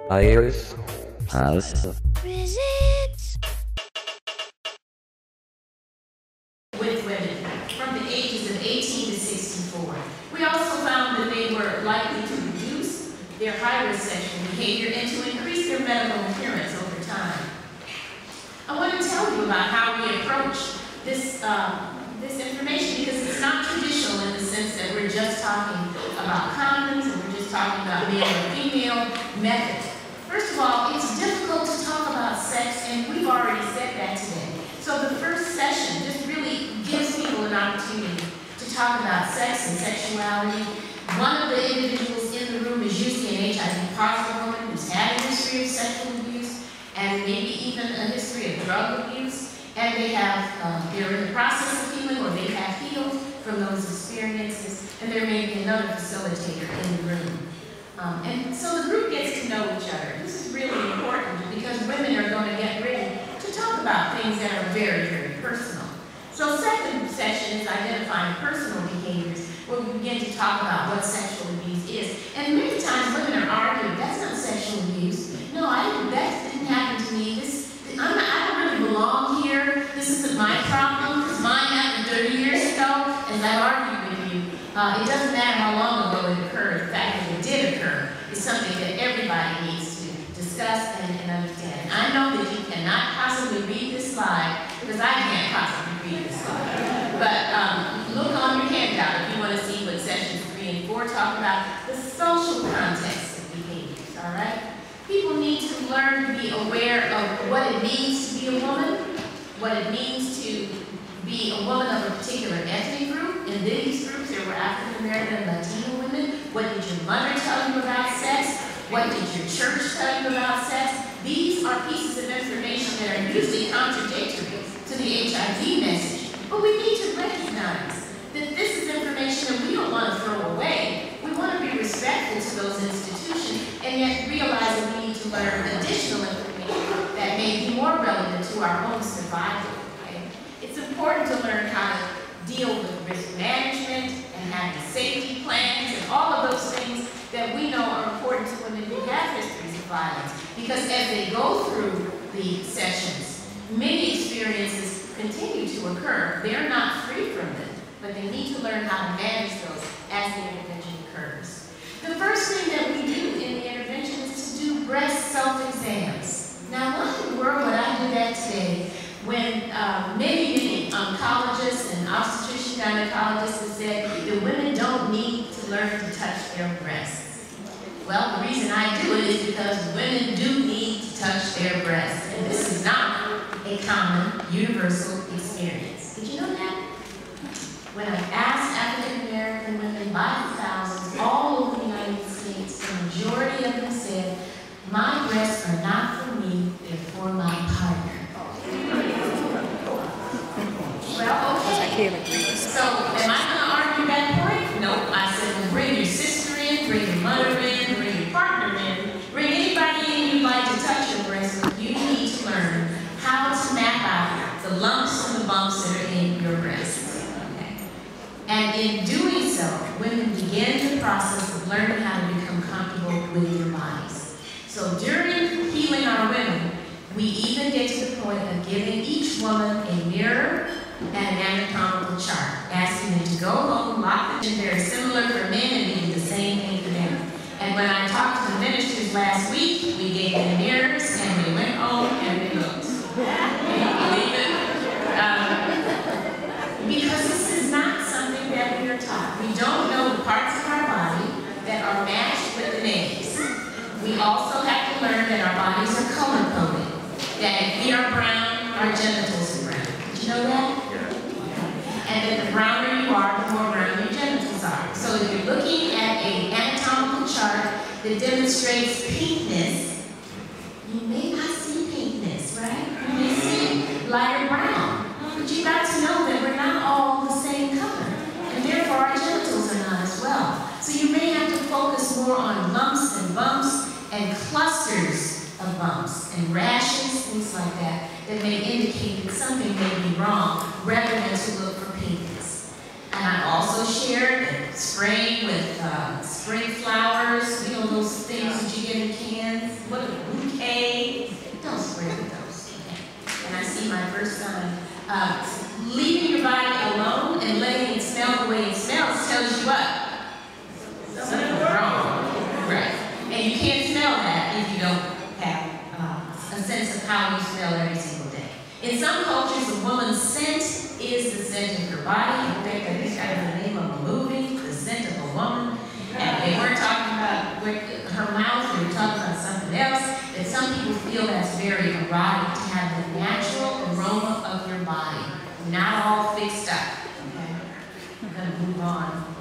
Iris. House. Visits. With women from the ages of 18 to 64. We also found that they were likely to reduce their high-risk sexual behavior and to increase their medical appearance over time. I want to tell you about how we approach this information because it's not traditional in the sense that we're just talking about condoms and we're just talking about male or female method. First of all, it's difficult to talk about sex, and we've already said that today. So the first session just really gives people an opportunity to talk about sex and sexuality. One of the individuals in the room is usually an HIV positive woman who's had a history of sexual abuse and maybe even a history of drug abuse. And they're in the process of healing, or they have healed from those experiences. And there may be another facilitator in the room. And so the group gets to know each other. This is really important because women are going to get ready to talk about things that are very, very personal. So second section is identifying personal behaviors, where we begin to talk about what sexual abuse is. And many times women are arguing, that's not sexual abuse. No, that didn't happen to me. I don't really belong here. This isn't my problem, because mine happened 30 years ago, as I've argued with you. It doesn't matter how long ago it occurred. The fact that it did occur is something that everybody needs to discuss and understand. I know that you cannot possibly read this slide, because I can't possibly read this slide. But look on your handout if you want to see what sessions 3 and 4 talk about, the social context of behaviors, all right? People need to learn to be aware of what it means to be a woman, what it means to be a woman of a particular ethnic group. In these groups, there were African American and Latino women. What did your mother tell you about sex? What did your church tell you about sex? These are pieces of information that are usually contradictory to the HIV message. But we need to recognize that this is information that we don't want to throw away. We want to be respectful to those institutions, and yet realize that we need to learn additional information that may be more relevant to our own survival. Okay? It's important to learn how to deal with risk management and having safety plans and all of those things that we know are important to women who have histories of violence. Because as they go through the sessions, many experiences continue to occur. They're not free from them, but they need to learn how to manage those as the intervention occurs. The first thing that we do in the intervention is to do breast self-exams. Now, why in the world would I do that today when many oncologists and obstetrician gynecologists have said that women don't need to learn to touch their breasts? Well, the reason I do it is because women do need to touch their breasts. And this is not a common, universal experience. Did you know that? When I asked African American women by the thousands all over the United States, the majority of them said, my breasts are not for me, they're for my partner. Well, okay. So, am I going to argue that point? No. I said, well, bring your sister in, bring your mother in, bring your partner in, bring anybody in you'd like to touch your breast, but you need to learn how to map out the lumps and the bumps that are in your breasts. Okay? And in doing so, women begin the process of learning how to become comfortable with their bodies. So during healing our women, we even get to the point of giving each woman a mirror and an anatomical chart, asking them to go home, lock them in. Very similar for men, and we do the same thing for them. And when I talked to the ministers last week, we gave them mirrors, and we went home and we looked. Can you believe it? Because this is not something that we are taught. We don't know the parts of our body that are matched with the names. We also have to learn that our bodies are color-coded. That if we are brown, our genitals are brown. Did you know that? And that the browner you are, the more brown your genitals are. So if you're looking at an anatomical chart that demonstrates pinkness, you may not see pinkness, right? You may see lighter brown. But you've got to know that we're not all the same color. And therefore our genitals are not as well. So you may have to focus more on lumps and bumps and clusters of bumps and rashes, things like that, that may indicate that something may be wrong, rather than to look for pinkness. And I also shared spraying with spring flowers, you know, those things things that you get in cans. What a bouquet. Don't spray with those. Okay? And I see my first son. Leaving your body alone and letting it smell the way it smells tells you what? Something's wrong. Right. And you can't smell that if you don't have a sense of how you smell every single day. In some cultures, a woman's scent is the scent of her body. In fact, I think that was the name of a movie, The Scent of a Woman. And they weren't talking about her mouth, they were talking about something else. That some people feel that's very erotic to have the natural aroma of your body, not all fixed up. Okay? I'm going to move on.